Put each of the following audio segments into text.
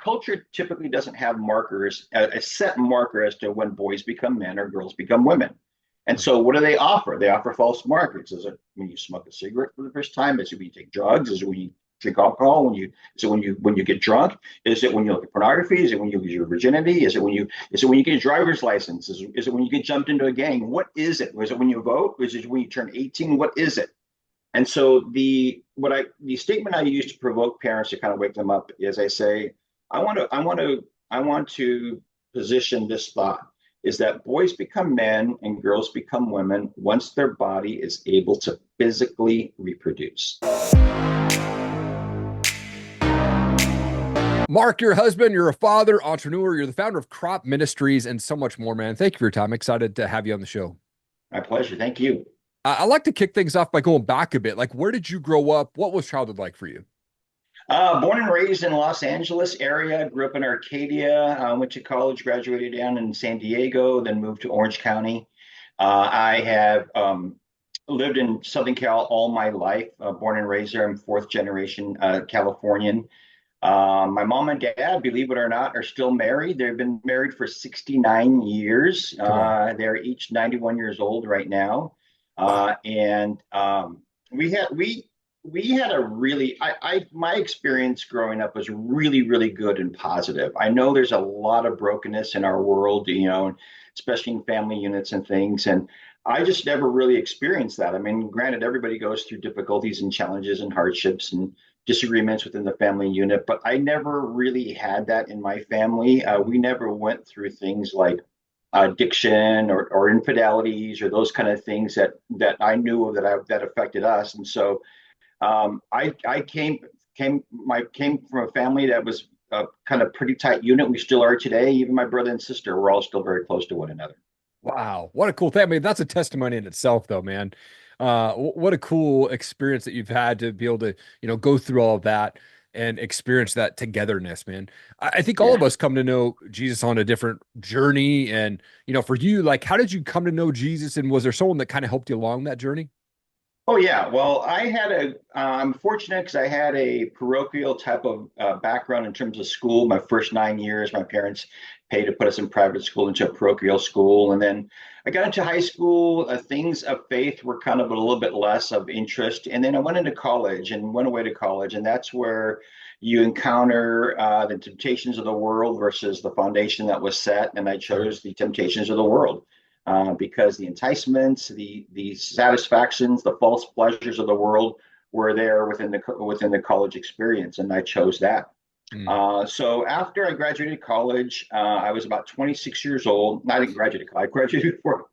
culture typically doesn't have markers, a set marker as to when boys become men or girls become women. And so what do they offer? They offer false markers. Is it when you smoke a cigarette for the first time? Is it when you take drugs? Is it when you drink alcohol? Is it when you get drunk? Is it when you look at pornography? Is it when you lose your virginity? Is it when you get a driver's license? Is it when you get jumped into a gang? What is it? Is it when you vote? Is it when you turn 18? What is it? And so the statement I use to provoke parents to kind of wake them up is I say, I want to position this thought is that boys become men and girls become women once their body is able to physically reproduce. Mark, you're a husband, you're a father, entrepreneur, you're the founder of CROP Ministries, and so much more, man. Thank you for your time. Excited to have you on the show. My pleasure. Thank you. I like to kick things off by going back a bit. Like, where did you grow up? What was childhood like for you? Born and raised in Los Angeles area, grew up in Arcadia, went to college, graduated down in San Diego, then moved to Orange County. I have lived in Southern Cal all my life, born and raised there. I'm fourth generation Californian. My mom and dad, believe it or not, are still married. They've been married for 69 years. They're each 91 years old right now. And we had we had a really my experience growing up was really, really good and positive. I know there's a lot of brokenness in our world, especially in family units and things. And I just never really experienced that. I mean, granted, everybody goes through difficulties and challenges and hardships and disagreements within the family unit, but I never really had that in my family. We never went through things like addiction or infidelities or those kind of things that I knew of that affected us. And so I came from a family that was a kind of pretty tight unit. We still are today. Even my brother and sister, we're all still very close to one another. Wow, what a cool thing. I mean, that's a testimony in itself, though, man. What a cool experience that you've had to be able to, go through all of that and experience that togetherness, man. I think all Yeah. of us come to know Jesus on a different journey. And, for you, like, how did you come to know Jesus? And was there someone that kind of helped you along that journey? Oh yeah. Well, I'm fortunate because I had a parochial type of background in terms of school. My first 9 years, my parents paid to put us in private school into a parochial school. And then I got into high school. Things of faith were kind of a little bit less of interest. And then I went into college and went away to college. And that's where you encounter the temptations of the world versus the foundation that was set. And I Sure. chose the temptations of the world because the enticements, the satisfactions, the false pleasures of the world were there within the college experience, and I chose that. Mm. So after I graduated college, I was about 26 years old. I didn't graduate college. I graduated before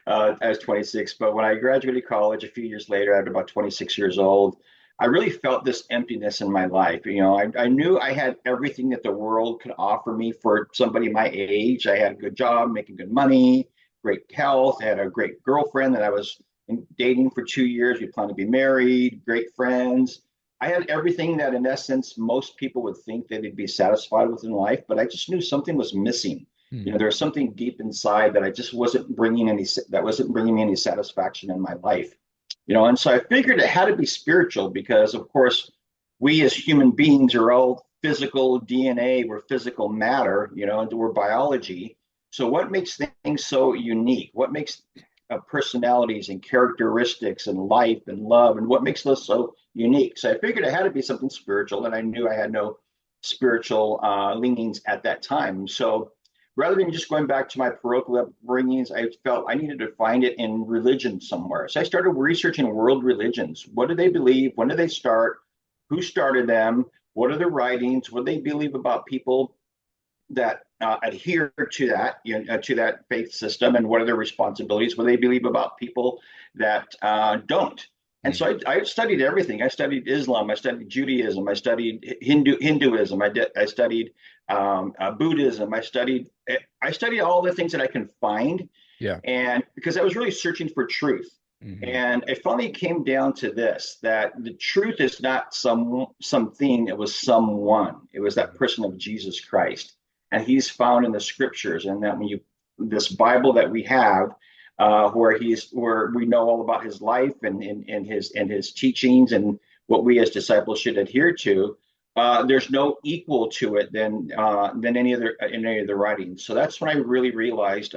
I was 26, but when I graduated college a few years later, I was about 26 years old. I really felt this emptiness in my life. I knew I had everything that the world could offer me for somebody my age. I had a good job, making good money, great health. I had a great girlfriend that I was dating for 2 years. We planned to be married, great friends. I had everything that, in essence, most people would think that they'd be satisfied with in life, but I just knew something was missing. Mm. There was something deep inside that I just wasn't bringing me any satisfaction in my life. And so I figured it had to be spiritual because, of course, we as human beings are all physical DNA, we're physical matter, and we're biology. So what makes things so unique? What makes personalities and characteristics and life and love and what makes those so unique? So I figured it had to be something spiritual, and I knew I had no spiritual leanings at that time. So rather than just going back to my parochial upbringings, I felt I needed to find it in religion somewhere. So I started researching world religions. What do they believe? When did they start? Who started them? What are the writings? What do they believe about people that adhere to that faith system, and what are their responsibilities? What do they believe about people that don't? And Mm. so I studied everything. I studied Islam. I studied Judaism. I studied Hinduism. I studied Buddhism. I studied all the things that I can find, Yeah. and because I was really searching for truth. Hmm. And it finally came down to this, that the truth is not something, it was someone. It was that person of Jesus Christ. And he's found in the scriptures. And that this Bible that we have, where we know all about his life and his teachings and what we as disciples should adhere to. There's no equal to it than any other in any of the writings. So that's when I really realized.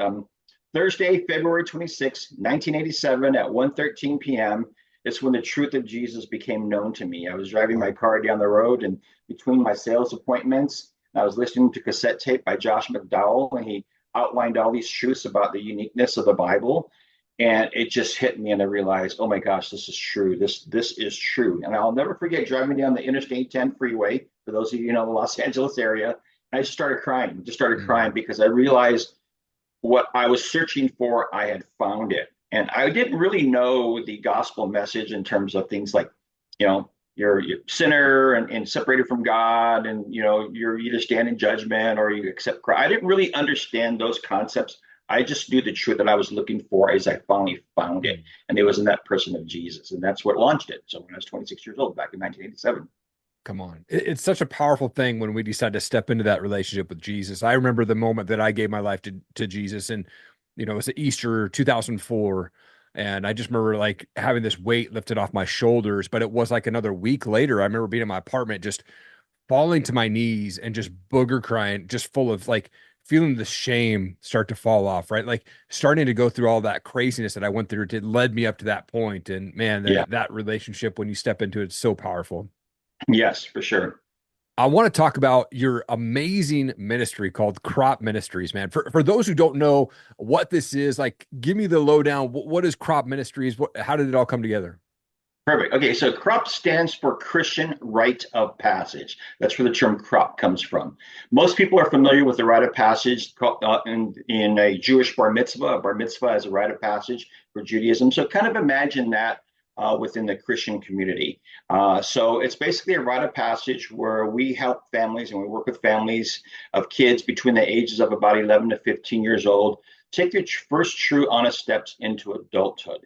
Thursday, February 26, 1987, at 1:13 p.m. It's when the truth of Jesus became known to me. I was driving my Wow. car down the road, and between my sales appointments, I was listening to cassette tape by Josh McDowell, and he outlined all these truths about the uniqueness of the Bible. And it just hit me, and I realized, oh my gosh, this is true. This is true. And I'll never forget driving down the Interstate 10 freeway. For those of you who know the Los Angeles area, I just started crying. Just started crying Mm. because I realized what I was searching for, I had found it. And I didn't really know the gospel message in terms of things like, you're a sinner and separated from God, and you're either stand in judgment or you accept Christ. I didn't really understand those concepts. I just knew the truth that I was looking for as I finally found it. Mm. And it was in that person of Jesus. And that's what launched it. So when I was 26 years old back in 1987. Come on. It's such a powerful thing when we decide to step into that relationship with Jesus. I remember the moment that I gave my life to Jesus, and it was Easter 2004. And I just remember like having this weight lifted off my shoulders, but it was like another week later. I remember being in my apartment, just falling to my knees and just booger crying, just full of like feeling the shame start to fall off, right? Like starting to go through all that craziness that I went through, it led me up to that point. And man, Yeah. that relationship, when you step into it, it's so powerful. Yes, for sure. I want to talk about your amazing ministry called CROP Ministries, man. For those who don't know what this is, like, give me the lowdown. What is CROP Ministries? How did it all come together? Perfect. Okay, so CROP stands for Christian Rite of Passage. That's where the term crop comes from. Most people are familiar with the Rite of Passage in a Jewish bar mitzvah. A bar mitzvah is a rite of passage for Judaism. So kind of imagine that within the Christian community. So it's basically a rite of passage where we help families and we work with families of kids between the ages of about 11 to 15 years old take their first true honest steps into adulthood.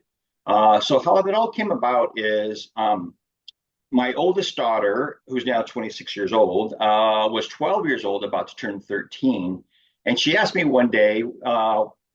So how it all came about is my oldest daughter, who's now 26 years old, was 12 years old, about to turn 13. And she asked me one day,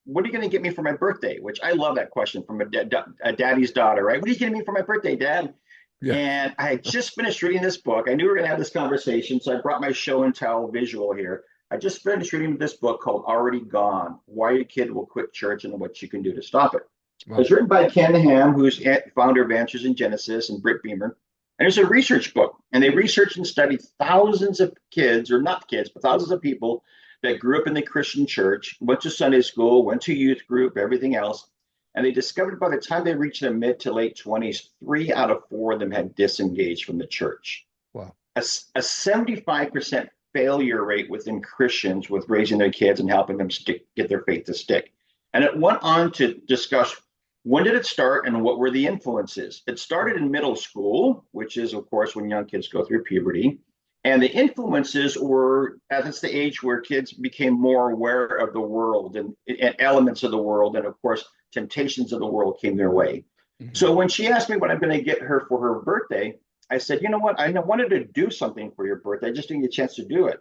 what are you going to get me for my birthday? Which I love that question from a daddy's daughter, right? What are you getting me for my birthday, Dad? Yeah. And I had just finished reading this book. I knew we were going to have this conversation, so I brought my show and tell visual here. I just finished reading this book called Already Gone: Why Your Kid Will Quit Church and What You Can Do to Stop It. Wow. It's written by Ken Ham, who's founder of Answers in Genesis, and Britt Beamer. And it's a research book. And they researched and studied thousands of kids, or not kids, but thousands of people that grew up in the Christian church, went to Sunday school, went to youth group, everything else. And they discovered by the time they reached their mid to late 20s, 3 out of 4 of them had disengaged from the church. Wow. A 75% failure rate within Christians with raising their kids and helping them get their faith to stick. And it went on to discuss, when did it start and what were the influences? It started in middle school, which is, of course, when young kids go through puberty. And the influences were, as it's the age where kids became more aware of the world and elements of the world. And of course, temptations of the world came their way. Mhm. So when she asked me what I'm going to get her for her birthday, I said, you know what? I wanted to do something for your birthday. I just didn't get a chance to do it.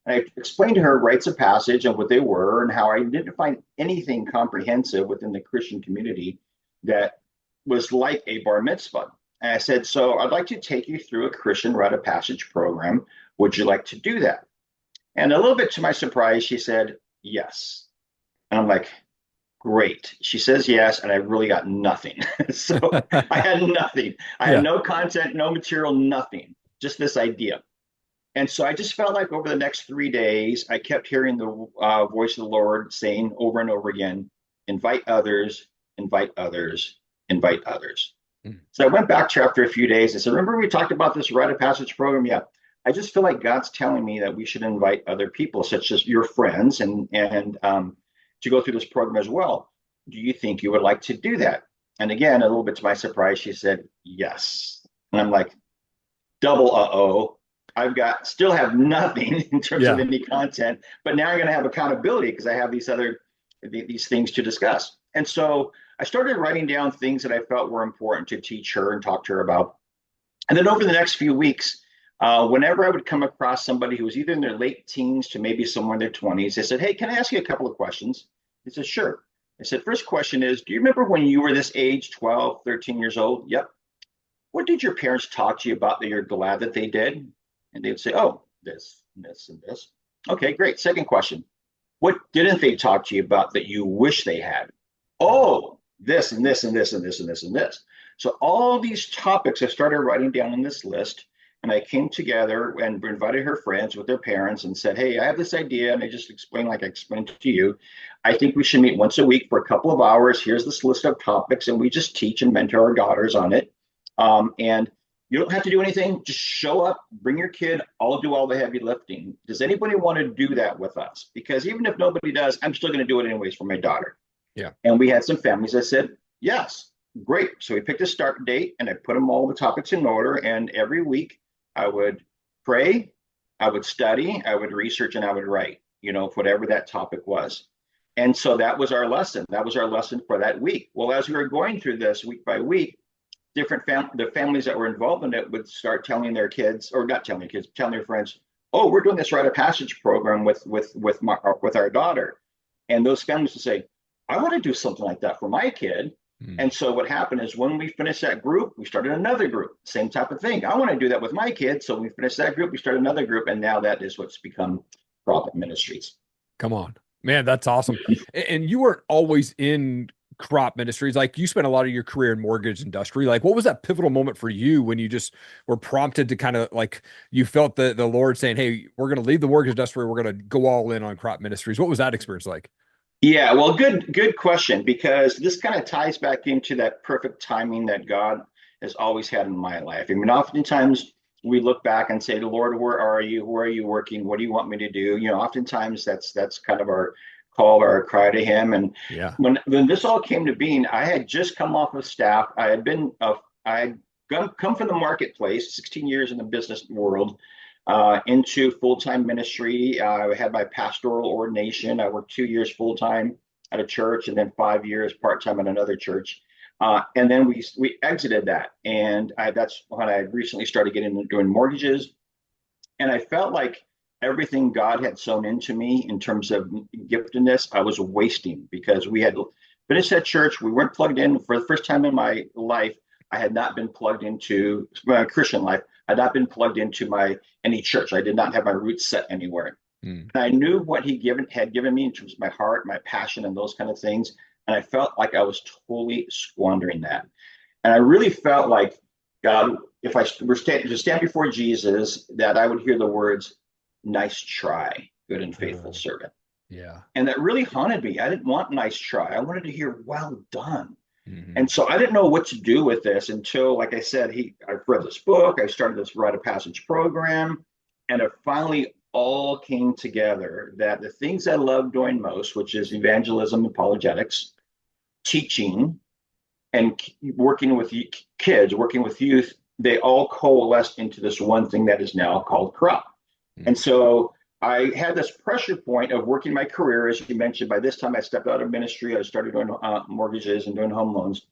And I explained to her rites of passage and what they were and how I didn't find anything comprehensive within the Christian community that was like a bar mitzvah. And I said, so I'd like to take you through a Christian rite of passage program. Would you like to do that? And a little bit to my surprise, she said, yes. And I'm like, great. She says yes, and I really got nothing. So I had nothing. I had Yeah. no content, no material, nothing, just this idea. And so I just felt like over the next 3 days, I kept hearing the voice of the Lord saying over and over again, invite others, invite others, invite others. Mm. So I went back to her after a few days and said, remember we talked about this rite of passage program? Yeah. I just feel like God's telling me that we should invite other people, such as your friends, and to go through this program as well. Do you think you would like to do that? And again, a little bit to my surprise, she said yes. And I'm like, double uh-oh. I've got still have nothing in terms of Yeah. any content, but now I'm going to have accountability because I have these things to discuss. And so I started writing down things that I felt were important to teach her and talk to her about. And then over the next few weeks, whenever I would come across somebody who was either in their late teens to maybe somewhere in their 20s, they said, hey, can I ask you a couple of questions? He said, sure. I said, first question is, do you remember when you were this age, 12, 13 years old? Yep. What did your parents talk to you about that you're glad that they did? And they would say, oh, this, and this, and this. Okay, great. Second question. What didn't they talk to you about that you wish they had? Oh, this and this and this and this and this and this. So all these topics I started writing down in this list, and I came together and invited her friends with their parents and said, hey, I have this idea. And I just explained like I explained to you. I think we should meet once a week for a couple of hours. Here's this list of topics, and we just teach and mentor our daughters on it. And you don't have to do anything. Just show up, bring your kid. I'll do all the heavy lifting. Does anybody want to do that with us? Because even if nobody does, I'm still going to do it anyways for my daughter. Yeah. And we had some families that said, yes, great. So we picked a start date and I put them all the topics in order. And every week I would pray, I would study, I would research, and I would write, whatever that topic was. And so that was our lesson. That was our lesson for that week. Well, as we were going through this week by week, the families that were involved in it would start telling their kids, or not telling their kids, telling their friends, oh, we're doing this Rite of Passage program with our daughter. And those families would say, I want to do something like that for my kid. And so what happened is when we finished that group, we started another group, same type of thing. I want to do that with my kids. So we finished that group, we started another group, and now that is what's become CROP Ministries. Come on, man, that's awesome. And you weren't always in CROP Ministries. Like, you spent a lot of your career in mortgage industry. Like, what was that pivotal moment for you when you just were prompted to kind of like, you felt the Lord saying, hey, we're going to leave the mortgage industry. We're going to go all in on CROP Ministries. What was that experience like? Yeah, well, good question, because this kind of ties back into that perfect timing that God has always had in my life. I mean, oftentimes we look back and say, Lord, where are you? Where are you working? What do you want me to do? Oftentimes that's kind of our call or our cry to Him. And Yeah. when this all came to being, I had just come off of staff. I had come from the marketplace, 16 years in the business world, into full-time ministry. I had my pastoral ordination. I worked 2 years full-time at a church and then 5 years part-time at another church. And then we exited that. And that's when I recently started getting into doing mortgages. And I felt like everything God had sown into me in terms of giftedness, I was wasting, because we had finished that church. We weren't plugged in. For the first time in my life, I had not been plugged into my Christian life. I had not been plugged into any church. I did not have my roots set anywhere. And I knew what He had given me in terms of my heart, my passion, and those kind of things. And I felt like I was totally squandering that. And I really felt like, God, if I were to stand before Jesus, that I would hear the words, nice try, good and faithful servant. Yeah. And that really haunted me. I didn't want nice try. I wanted to hear, well done. And so I didn't know what to do with this until, like I said, I read this book, I started this Rite of Passage program, and it finally all came together that the things I love doing most, which is evangelism, apologetics, teaching, and working with kids, working with youth, they all coalesced into this one thing that is now called CROP. And so I had this pressure point of working my career. As you mentioned, by this time I stepped out of ministry. I started doing mortgages and doing home loans.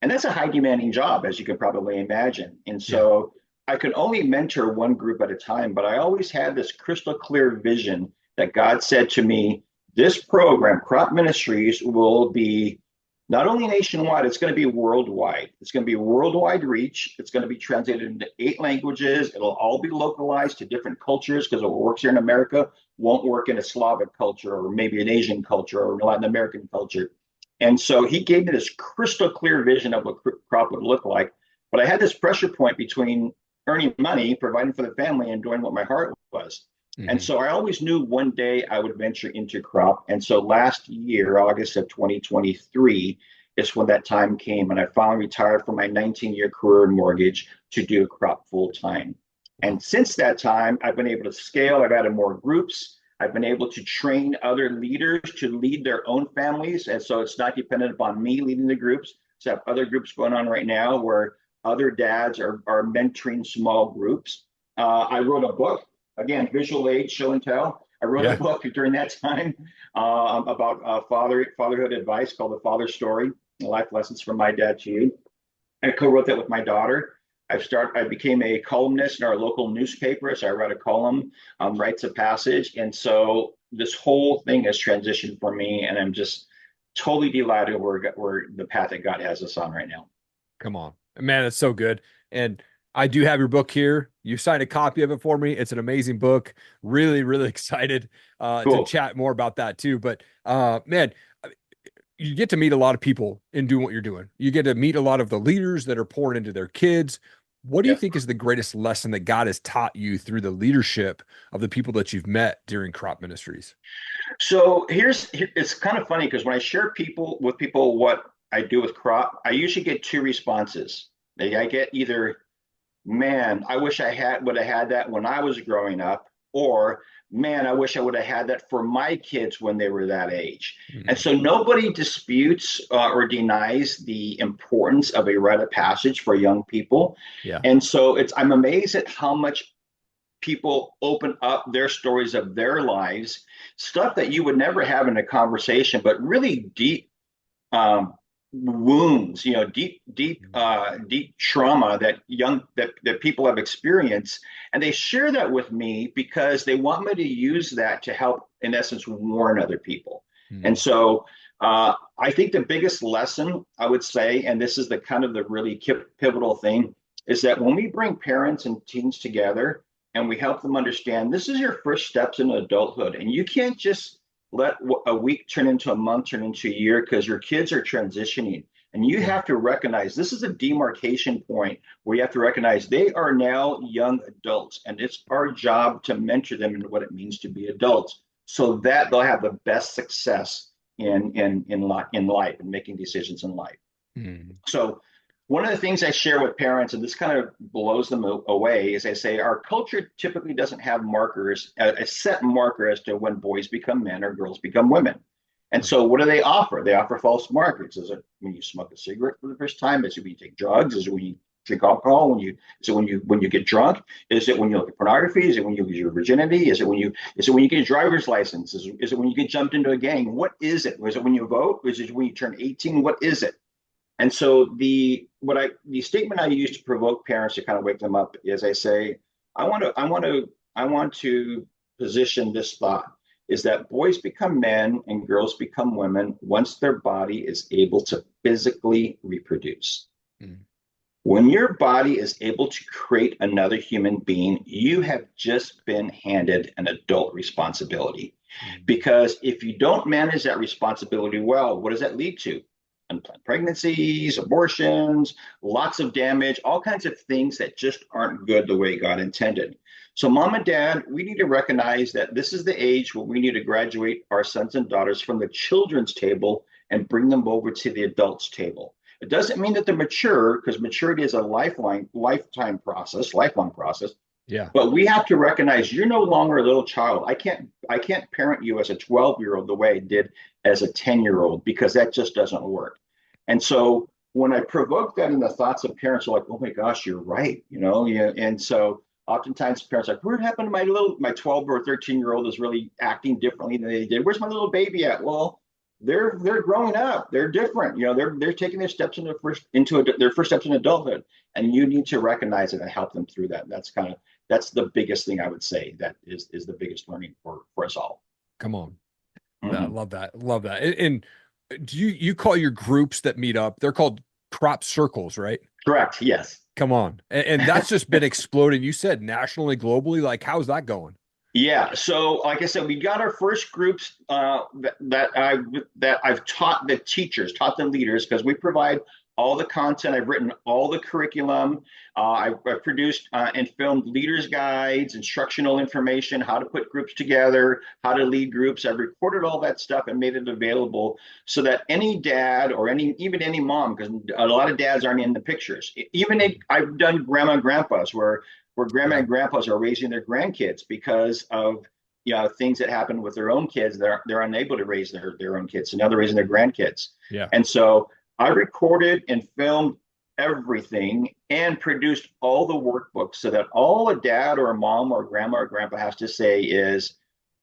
And that's a high demanding job, as you can probably imagine. And so I could only mentor one group at a time, but I always had this crystal clear vision that God said to me, this program, CROP Ministries, will be not only nationwide, it's going to be worldwide. It's going to be worldwide reach. It's going to be translated into 8 languages. It'll all be localized to different cultures, because what works here in America won't work in a Slavic culture or maybe an Asian culture or Latin American culture. And so He gave me this crystal clear vision of what CROP would look like. But I had this pressure point between earning money, providing for the family, and doing what my heart was. And so I always knew one day I would venture into CROP. And so last year, August of 2023, is when that time came. And I finally retired from my 19-year career in mortgage to do CROP full time. And since that time, I've been able to scale. I've added more groups. I've been able to train other leaders to lead their own families. And so it's not dependent upon me leading the groups. So I have other groups going on right now where other dads are mentoring small groups. I wrote a book. Again, visual aid, show and tell. I wrote a book during that time about fatherhood advice called The Father Story, Life Lessons from My Dad to You. I co-wrote that with my daughter. I became a columnist in our local newspaper, so I wrote a column, Rites of Passage. And so this whole thing has transitioned for me, and I'm just totally delighted where the path that God has us on right now. Come on, man, it's so good. And I do have your book here. You signed a copy of it for me. It's an amazing book. Really, really excited to Cool. chat more about that too. But man, you get to meet a lot of people in doing what you're doing. You get to meet a lot of the leaders that are pouring into their kids. What do you Yep. think is the greatest lesson that God has taught you through the leadership of the people that you've met during CROP Ministries? So it's kind of funny because when I share people what I do with crop, I usually get two responses. I get either, man, I wish I would have had that when I was growing up, or man, I wish I would have had that for my kids when they were that age. And Mm, so nobody disputes or denies the importance of a rite of passage for young people. yeah. And so I'm amazed at how much people open up their stories of their lives, stuff that you would never have in a conversation, but really deep um, wounds, deep trauma that people have experienced, and they share that with me because they want me to use that to help, in essence, warn other people. And Mm, so, I think the biggest lesson I would say, and this is the kind of the really pivotal thing, is that when we bring parents and teens together and we help them understand this is your first steps in adulthood, and you can't just let a week turn into a month, turn into a year, because your kids are transitioning. And you yeah. have to recognize this is a demarcation point where you have to recognize they are now young adults, and it's our job to mentor them into what it means to be adults, so that they'll have the best success in life and making decisions in life. Mm, So one of the things I share with parents, and this kind of blows them away, is I say our culture typically doesn't have markers, a set marker as to when boys become men or girls become women. And right. so what do they offer? They offer false markers. Is it when you smoke a cigarette for the first time? Is it when you take drugs? Is it when you drink alcohol? Is it when you get drunk? Is it when you look at pornography? Is it when you lose your virginity? Is it when you get a driver's license? Is it when you get jumped into a gang? What is it? Was it when you vote? Is it when you turn 18? What is it? And so the statement I use to provoke parents to kind of wake them up is I say, I want to position this thought is that boys become men and girls become women once their body is able to physically reproduce. Mm, When your body is able to create another human being, you have just been handed an adult responsibility. mm, Because if you don't manage that responsibility well, what does that lead to? Unplanned pregnancies, abortions, lots of damage, all kinds of things that just aren't good the way God intended. So, mom and dad, we need to recognize that this is the age where we need to graduate our sons and daughters from the children's table and bring them over to the adults' table. It doesn't mean that they're mature, because maturity is a lifetime process, lifelong process. yeah. But we have to recognize you're no longer a little child. I can't parent you as a 12-year-old the way I did as a 10-year-old, because that just doesn't work. And so when I provoke that in the thoughts of parents are like, oh my gosh, you're right, yeah. And so oftentimes parents are like, what happened to my 12 or 13-year-old is really acting differently than they did. Where's my little baby at? Well, they're growing up. They're different. They're taking their steps their first steps in adulthood, and you need to recognize it and help them through that. That's the biggest thing I would say that is the biggest learning for us all. Come on. I Mhm. love that. Love that. And do you call your groups that meet up? They're called crop circles, right? Correct. Yes. Come on. And that's just been exploding. You said nationally, globally. Like, how's that going? Yeah. So, like I said, we got our first groups that I've taught the teachers, taught the leaders, because we provide all the content. I've written all the curriculum. I've produced and filmed leaders guides, instructional information, how to put groups together, how to lead groups. I've recorded all that stuff and made it available so that any dad or even any mom, because a lot of dads aren't in the pictures. I've done grandma and grandpas where grandma Yeah. and grandpas are raising their grandkids because of things that happen with their own kids. They're unable to raise their own kids, so now they're raising their grandkids. Yeah. And so I recorded and filmed everything and produced all the workbooks so that all a dad or a mom or grandma or grandpa has to say is,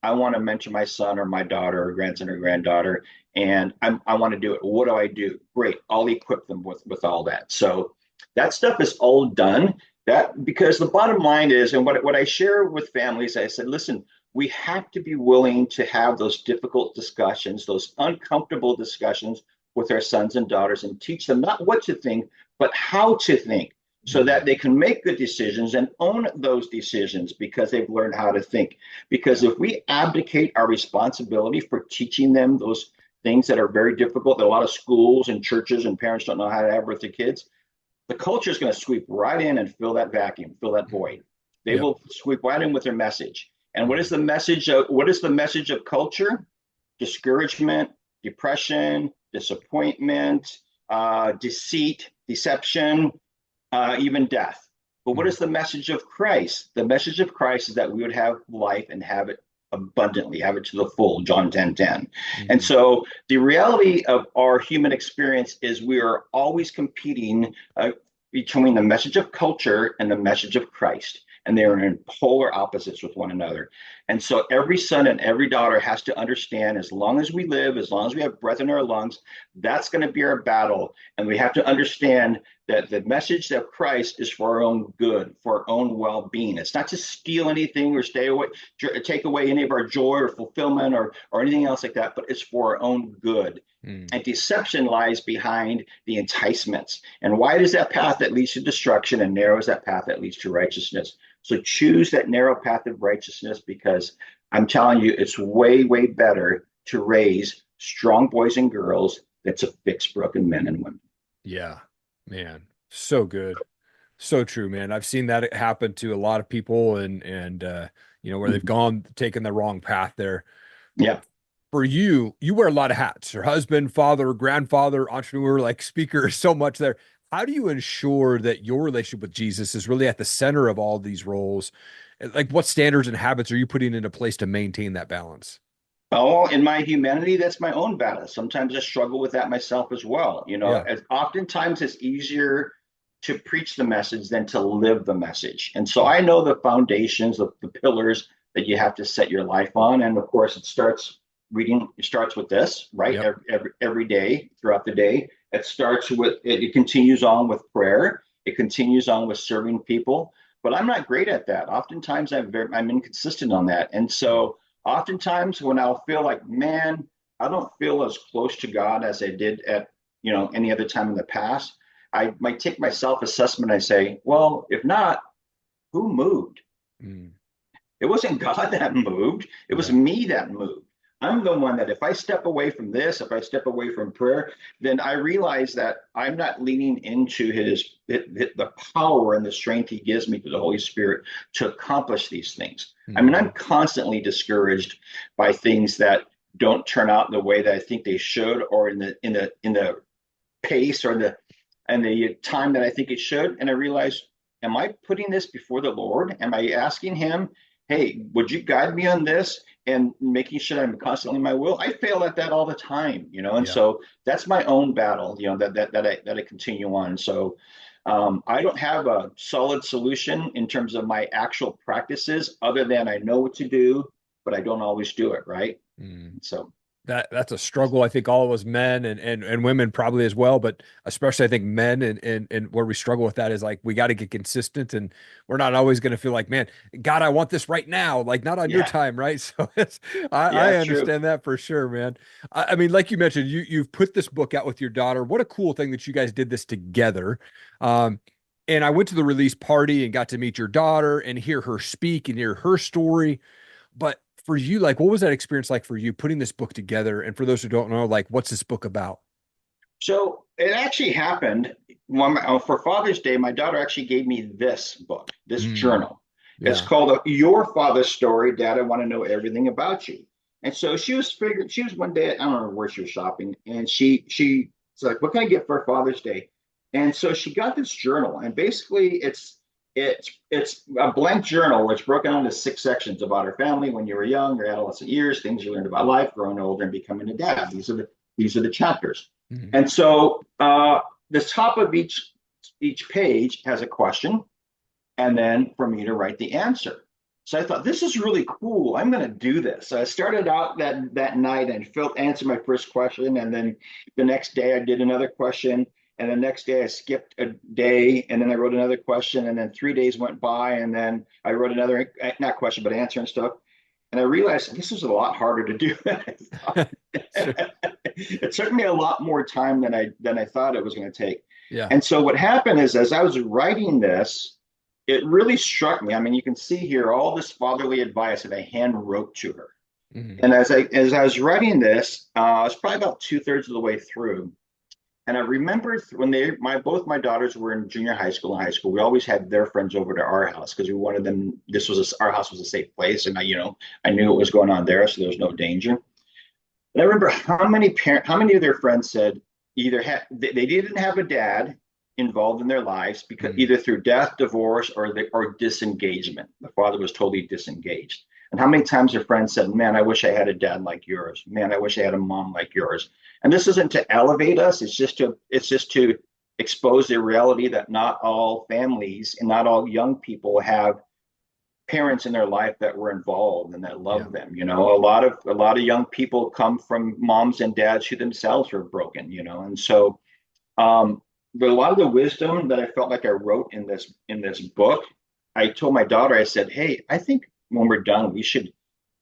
I want to mentor my son or my daughter or grandson or granddaughter, and I want to do it. What do I do? Great. I'll equip them with all that. So that stuff is all done. That because the bottom line is, and what I share with families, I said, listen, we have to be willing to have those difficult discussions, those uncomfortable discussions with our sons and daughters, and teach them not what to think, but how to think. so that they can make good decisions and own those decisions because they've learned how to think. Because Yeah. if we abdicate our responsibility for teaching them those things that are very difficult, that a lot of schools and churches and parents don't know how to have with their kids, the culture is going to sweep right in and fill that vacuum, fill that void. They Yep. will sweep right in with their message. And what is Mhm. the message of culture? Discouragement, depression, disappointment, deceit, deception, even death. But what Mhm. is the message of Christ? The message of Christ is that we would have life and have it abundantly, have it to the full, John 10:10. And Mhm. so the reality of our human experience is we are always competing between the message of culture and the message of Christ. And they are in polar opposites with one another. And so every son and every daughter has to understand, as long as we live, as long as we have breath in our lungs, that's going to be our battle. And we have to understand that the message of Christ is for our own good, for our own well-being. It's not to steal anything or stay away, take away any of our joy or fulfillment or anything else like that, but it's for our own good. Mhm. And deception lies behind the enticements. And wide is that path that leads to destruction, and narrow is that path that leads to righteousness. So choose that narrow path of righteousness, because I'm telling you, it's way, way better to raise strong boys and girls than to fix broken men and women. Yeah, man, so good, so true, man. I've seen that happen to a lot of people, and where they've gone taken the wrong path there. Yeah. For you, you wear a lot of hats. Your husband, father, grandfather, entrepreneur, like speaker, so much there. How do you ensure that your relationship with Jesus is really at the center of all these roles? Like, what standards and habits are you putting into place to maintain that balance? Oh, in my humanity, that's my own battle. Sometimes I struggle with that myself as well. Yeah. As oftentimes it's easier to preach the message than to live the message. And so Mm. I know the foundations of the pillars that you have to set your life on. And of course, it starts with this, right? Yep. Every day throughout the day. It continues on with prayer. It continues on with serving people. But I'm not great at that. Oftentimes I'm inconsistent on that. And Mm. so oftentimes when I'll feel like, man, I don't feel as close to God as I did at, any other time in the past, I might take my self-assessment. I say, well, if not, who moved? Mm. It wasn't God that moved. It was Yeah. me that moved. I'm the one that if I step away from this, if I step away from prayer, then I realize that I'm not leaning into the power and the strength he gives me through the Holy Spirit to accomplish these things. I mean, I'm Mhm. constantly discouraged by things that don't turn out in the way that I think they should, or in the pace or the time that I think it should. And I realize, am I putting this before the Lord? Am I asking him, hey, would you guide me on this? And making sure I'm constantly in my will. I fail at that all the time, and Yeah. so that's my own battle, that I continue on. So I don't have a solid solution in terms of my actual practices, other than I know what to do, but I don't always do it right. Mm. So That's a struggle. I think all of us men and women probably as well, but especially I think men and where we struggle with that is like we got to get consistent and we're not always going to feel like, man, God, I want this right now, like not on your yeah, time, right? So yeah, I it's true. understand that for sure, man. I mean, like you mentioned, you've put this book out with your daughter. What a cool thing that you guys did this together. Um, and I went to the release party and got to meet your daughter and hear her speak and hear her story. But for you, like, what was that experience like for you putting this book together? And for those who don't know, like, what's this book about? So it actually happened for Father's Day. My daughter actually gave me this book, this Mm, journal. It's yeah. called Your Father's Story, Dad, I Want to Know Everything About You. And so she was one day, I don't know where she was shopping, and she's like, what can I get for Father's Day? And so she got this journal, and basically it's a blank journal, which broken down into 6 sections about her family when you were young, your adolescent years, things you learned about life, growing older, and becoming a dad. These are the chapters. Mm, And so the top of each page has a question, and then for me to write the answer. So I thought, this is really cool. I'm going to do this. So I started out that night and answered my first question, and then the next day I did another question, and the next day I skipped a day, and then I wrote another question, and then 3 days went by, and then I wrote another, not question but answer and stuff. And I realized this was a lot harder to do than I thought. sure. It took me a lot more time than I thought it was going to take. Yeah. And so what happened is, as I was writing this, it really struck me. I mean, you can see here all this fatherly advice that I hand wrote to her. Mhm. And as I was writing this, I was probably about 2/3 of the way through. And I remember when both my daughters were in junior high school and high school, we always had their friends over to our house because we wanted them. Our house was a safe place, and I knew what was going on there, so there was no danger. And I remember how many of their friends said they didn't have a dad involved in their lives because Mhm. either through death, divorce, or disengagement. The father was totally disengaged. And how many times their friends said, "Man, I wish I had a dad like yours. Man, I wish I had a mom like yours." And this isn't to elevate us. It's just to expose the reality that not all families and not all young people have parents in their life that were involved and that Yeah. loved them. A lot of young people come from moms and dads who themselves were broken. And so but a lot of the wisdom that I felt like I wrote in this book, I told my daughter, I said, "Hey, I think when we're done, we should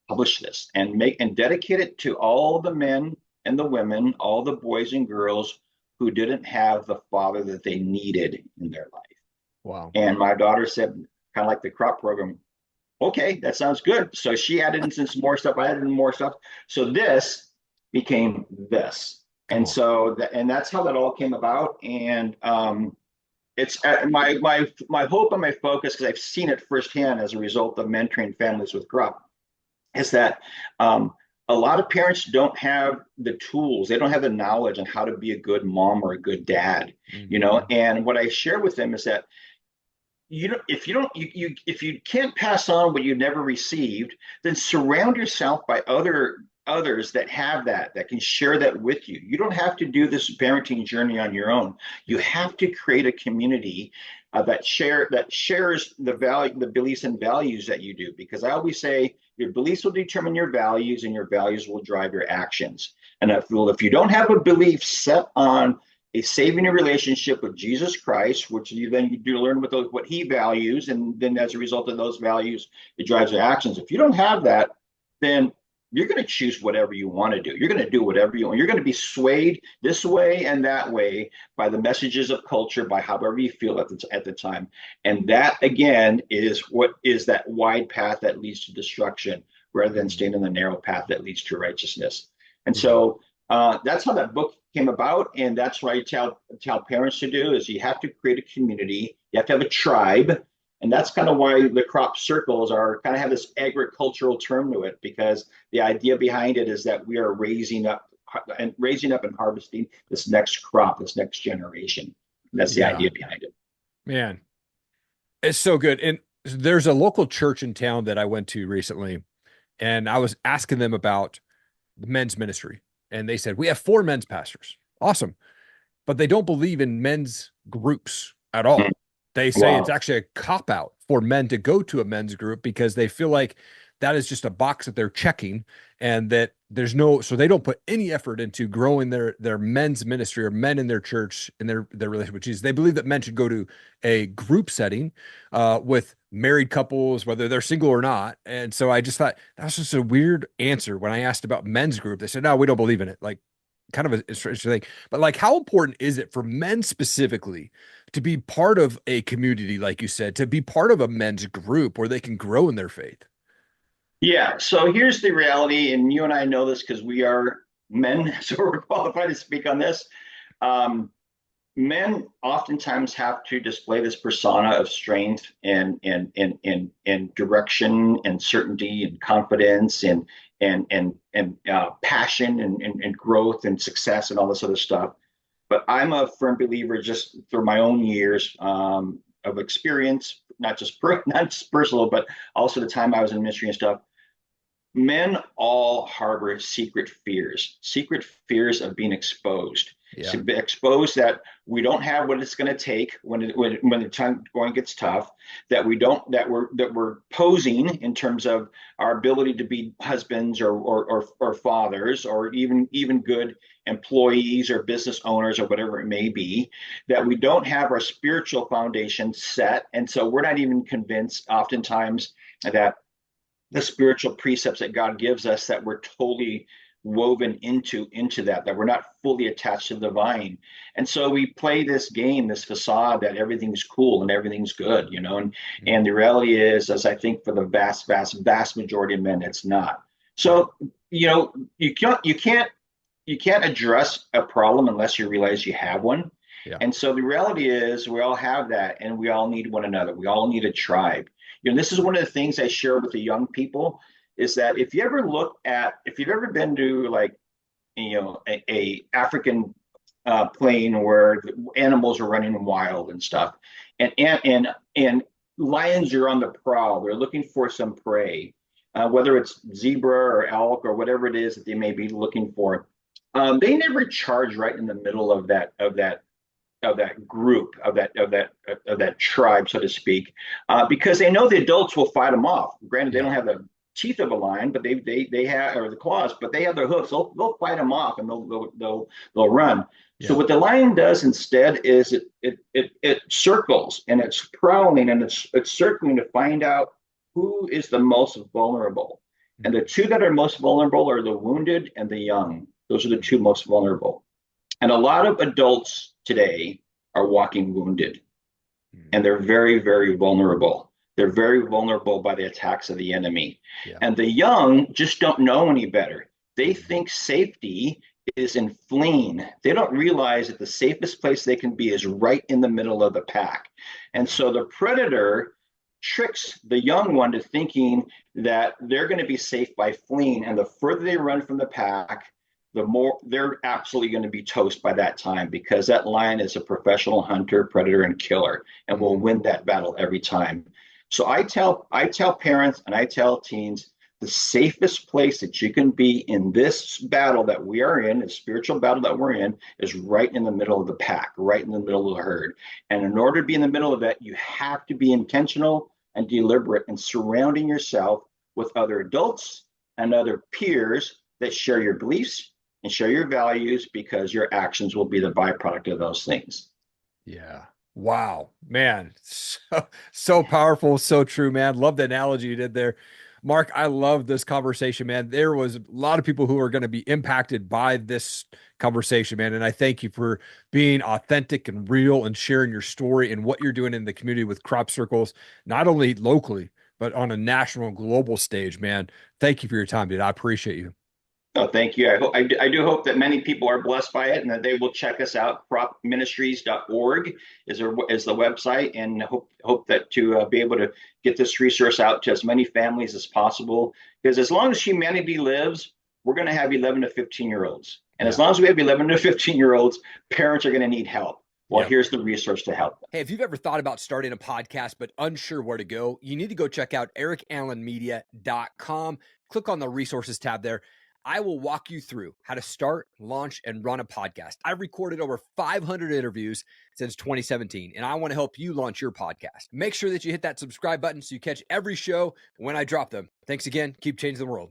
publish this and make and dedicate it to all the men and the women, all the boys and girls who didn't have the father that they needed in their life." Wow. And my daughter said, kind of like the CROP program, "Okay, that sounds good." So she added in some more stuff. I added in more stuff. So this became this. Come And on. that's how that all came about. And it's my hope and my focus, because I've seen it firsthand as a result of mentoring families with CROP, is that a lot of parents don't have the tools. They don't have the knowledge on how to be a good mom or a good dad. Mhm. And what I share with them is that if you don't if you can't pass on what you never received, then surround yourself by others that have that can share that with you. You don't have to do this parenting journey on your own. You Yeah. have to create a community that shares the beliefs and values that you do, because I always say your beliefs will determine your values and your values will drive your actions. And if you don't have a belief set on a saving a relationship with Jesus Christ, which you do learn what he values, and then as a result of those values, it drives your actions. If you don't have that, then you're going to choose whatever you want to do. You're going to do whatever you want. You're going to be swayed this way and that way by the messages of culture, by however you feel at the time. And that, again, is that wide path that leads to destruction rather than Mhm. staying on the narrow path that leads to righteousness. And Yeah. so that's how that book came about, and that's what I tell parents to do: is you have to create a community, you have to have a tribe, and that's kind of why the crop circles are kind of have this agricultural term to it, because the idea behind it is that we are raising up and harvesting this next crop, this next generation. That's the Yeah. idea behind it. Man, it's so good. And there's a local church in town that I went to recently, and I was asking them about the men's ministry. And they said, we have four men's pastors. Awesome. But they don't believe in men's groups at Mm. all. They say it's Wow. actually a cop out for men to go to a men's group because they feel like that is just a box that they're checking, and that there's no, so they don't put any effort into growing their men's ministry or men in their church and their relationship with Jesus. They believe that men should go to a group setting with married couples, whether they're single or not. And so I just thought that was just a weird answer when I asked about men's group. They said, no, we don't believe in it. Like, kind of a strange thing. But like, how important is it for men specifically to be part of a community, like you said, to be part of a men's group where they can grow in their faith? Yeah. So here's the reality, and you and I know this because we are men, so we're qualified to speak on this. Um, Men oftentimes have to display this persona of strength and direction and certainty and confidence and passion and growth and success and all this other stuff. But I'm a firm believer, just through my own years of experience, not just personal, but also the time I was in ministry and stuff. Men all harbor secret fears of being exposed. Yeah. So be exposed that we don't have what it's going to take when the time going gets tough. That we don't that we're posing in terms of our ability to be husbands or fathers or even good employees or business owners or whatever it may be. That we don't have our spiritual foundation set, and so we're not even convinced oftentimes that the spiritual precepts that God gives us, that we're totally woven into that we're not fully attached to the vine. And so we play this game, this facade that everything's cool and everything's good, you know, and the reality is, as I think for the vast majority of men, it's not. Right. So, you know, you can't address a problem unless you realize you have one. Yeah. And so the reality is we all have that, and we all need one another. We all need a tribe. You know, this is one of the things I share with the young people is that if you've ever been to like, you know, a African plain where the animals are running wild and stuff, and lions are on the prowl. They're looking for some prey, whether it's zebra or elk or whatever it is that they may be looking for. They never charge right in the middle of that group of that tribe, so to speak, because they know the adults will fight them off. Granted, they Yeah. don't have the teeth of a lion, but they have, or the claws, but they have their hooves. They'll fight them off, and they'll run. So Yeah. what the lion does instead is it circles, and it's prowling, and it's circling to find out who is the most vulnerable. And the two that are most vulnerable are the wounded and the young. Those are the two most vulnerable. And a lot of adults today are walking wounded, and they're very, very vulnerable. They're very vulnerable by the attacks of the enemy. Yeah. And the young just don't know any better. They think safety is in fleeing. They don't realize that the safest place they can be is right in the middle of the pack. And so the predator tricks the young one to thinking that they're going to be safe by fleeing. And the further they run from the pack, the more they're absolutely going to be toast by that time, because that lion is a professional hunter, predator, and killer, and will win that battle every time. So I tell parents and I tell teens, the safest place that you can be in this battle that we are in, the spiritual battle that we're in, is right in the middle of the pack, right in the middle of the herd. And in order to be in the middle of that, you have to be intentional and deliberate in surrounding yourself with other adults and other peers that share your beliefs and share your values, because your actions will be the byproduct of those things. Yeah. Wow, man. So powerful, so true, man. Love the analogy you did there. Mark, I love this conversation, man. There was a lot of people who are going to be impacted by this conversation, man. And I thank you for being authentic and real and sharing your story and what you're doing in the community with crop circles, not only locally, but on a national and global stage, man. Thank you for your time, dude. I appreciate you. Oh, thank you. I do hope that many people are blessed by it, and that they will check us out. CROPministries.org is the website, and hope that to be able to get this resource out to as many families as possible. Because as long as humanity lives, we're going to have 11 to 15-year-olds, and as Yeah. long as we have 11 to 15-year-olds, parents are going to need help. Well, Yep. here's the resource to help them. Hey, if you've ever thought about starting a podcast but unsure where to go, you need to go check out erikallenmedia.com. Click on the resources tab there. I will walk you through how to start, launch, and run a podcast. I've recorded over 500 interviews since 2017, and I want to help you launch your podcast. Make sure that you hit that subscribe button so you catch every show when I drop them. Thanks again. Keep changing the world.